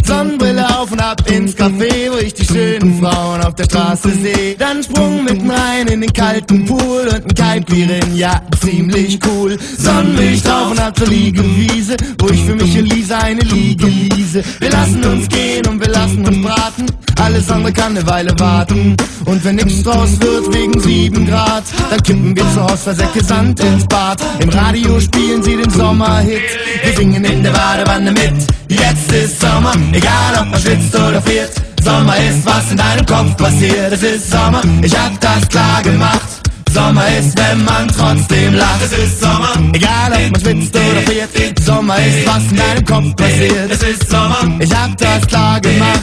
Sonnenbrille auf und ab ins Café, wo ich die schönen Frauen auf der Straße sehe. Dann Sprung mitten rein in den kalten Pool und ein Kaipirin, ja, ziemlich cool. Sonnenmilch drauf und ab zur Liegewiese, wo ich für mich und Lisa eine Liege liese. Wir lassen uns gehen und wir lassen uns braten, alles andere kann eine Weile warten. Und wenn nix draus wird wegen 7 Grad, dann kippen wir zu Hause Versäcke Sand ins Bad. Im Radio spielen sie den Sommerhit, wir singen in der Badewanne mit. Jetzt ist Sommer, egal ob man schwitzt oder friert. Sommer ist, was in deinem Kopf passiert. Es ist Sommer, ich hab das klar gemacht. Sommer ist, wenn man trotzdem lacht. Es ist Sommer, egal ob man schwitzt oder friert. Sommer ist, was in deinem Kopf passiert. Es ist Sommer, ich hab das klar gemacht.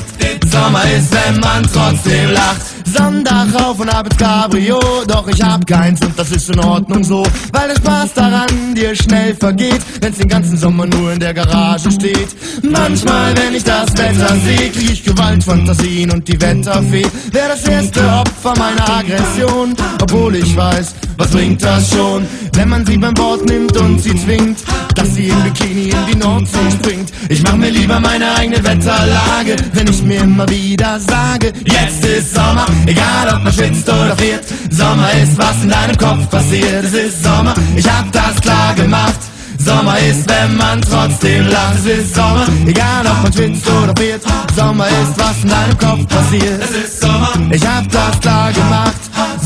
Sommer ist, wenn man trotzdem lacht. Sonntag rauf und ab ins Cabrio, doch ich hab keins und das ist in Ordnung so, weil der Spaß daran dir schnell vergeht, wenn's den ganzen Sommer nur in der Garage steht. Manchmal, wenn ich das Wetter seh, krieg ich Gewaltfantasien und die Wetterfee wär das erste Opfer meiner Aggression, obwohl ich weiß, was bringt das schon, wenn man sie beim Wort nimmt und sie zwingt, dass sie im Bikini in die Nordsee springt. Ich mach mir lieber meine eigene Wetterlage, wenn ich mir immer wieder sage, jetzt ist Sommer, egal ob man schwitzt oder friert. Sommer ist, was in deinem Kopf passiert. Es ist Sommer, ich hab das klar gemacht. Sommer ist, wenn man trotzdem lacht. Es ist Sommer, egal ob man schwitzt oder friert. Sommer ist, was in deinem Kopf passiert. Es ist Sommer, ich hab das klar gemacht.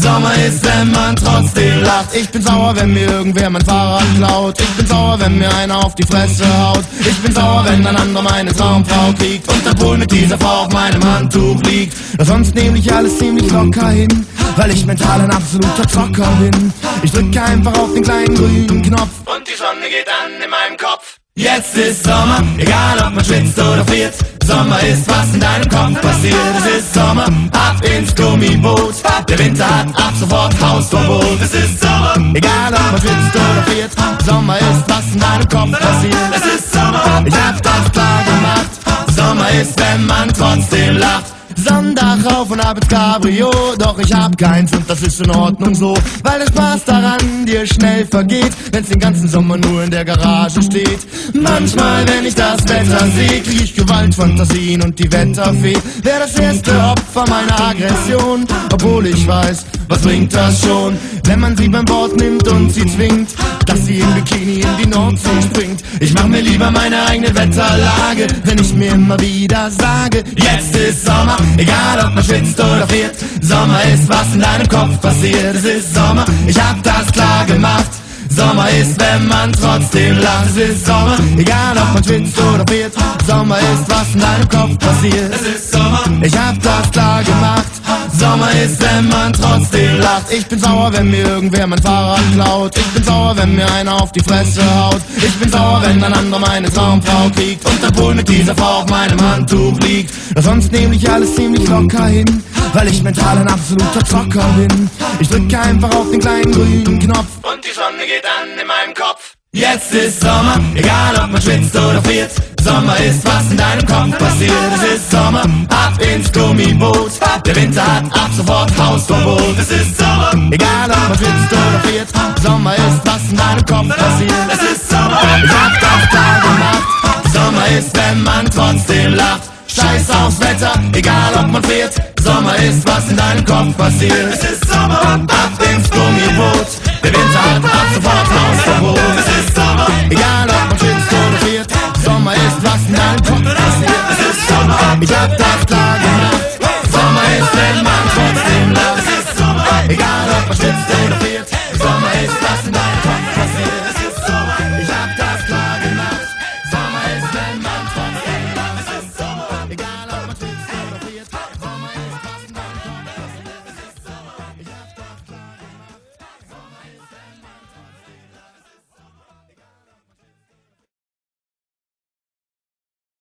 Sommer ist, wenn man trotzdem lacht. Ich bin sauer, wenn mir irgendwer mein Fahrrad klaut. Ich bin sauer, wenn mir einer auf die Fresse haut. Ich bin sauer, wenn ein anderer meine Traumfrau kriegt und dann wohl mit dieser Frau auf meinem Handtuch liegt. Doch sonst nehme ich alles ziemlich locker hin, weil ich mental ein absoluter Zocker bin. Ich drücke einfach auf den kleinen grünen Knopf und die Sonne geht an in meinem Kopf. Jetzt ist Sommer, egal ob man schwitzt oder friert. Sommer ist, was in deinem Kopf passiert. Es ist Sommer, ab ins Gummiboot. Der Winter hat ab sofort Hausverbot. Es ist Sommer, egal ob man schwitzt oder friert. Sommer ist, was in deinem Kopf passiert. Es ist Sommer, ich hab das klar gemacht. Sommer ist, wenn man trotzdem lacht. Sonntag rauf und ab ins Cabrio, doch ich hab keins und das ist in Ordnung so, weil der Spaß daran dir schnell vergeht, wenn's den ganzen Sommer nur in der Garage steht. Manchmal, wenn ich das Wetter seh, krieg ich Gewaltfantasien und die Wetterfee wär das erste Opfer meiner Aggression, obwohl ich weiß, was bringt das schon, wenn man sie beim Wort nimmt und sie zwingt, dass sie im Bikini in die Nordsee springt. Ich mach mir lieber meine eigene Wetterlage, wenn ich mir immer wieder sage, jetzt ist Sommer, egal ob man schwitzt oder friert. Sommer ist, was in deinem Kopf passiert. Es ist Sommer, ich hab das klar gemacht. Sommer ist, wenn man trotzdem lacht. Es ist Sommer, egal ob man schwitzt oder friert. Sommer ist, was in deinem Kopf passiert. Es ist Sommer, ich hab das klar gemacht. Sommer ist, wenn man trotzdem lacht. Ich bin sauer, wenn mir irgendwer mein Fahrrad klaut. Ich bin sauer, wenn mir einer auf die Fresse haut. Ich bin sauer, wenn ein anderer meine Traumfrau kriegt und dann wohl mit dieser Frau auf meinem Handtuch liegt. Doch sonst nehme ich alles ziemlich locker hin, weil ich mental ein absoluter Zocker bin. Ich drücke einfach auf den kleinen grünen Knopf und die Sonne geht an in meinem Kopf. Jetzt ist Sommer, egal ob man schwitzt oder friert. Sommer ist, was in deinem Kopf passiert. Es ist Sommer, ab ins Gummiboot. Der Winter hat ab sofort Hausverbot. Es ist Sommer, egal ob man schwitzt oder friert. Sommer ist, was in deinem Kopf passiert. Es ist Sommer, ich hab das klar gemacht. Sommer ist, wenn man trotzdem lacht. Scheiß aufs Wetter, egal ob man friert. Sommer ist, was in deinem Kopf passiert. Es ist Sommer, ab ins Gummiboot. Der Winter hat ab sofort Hausverbot.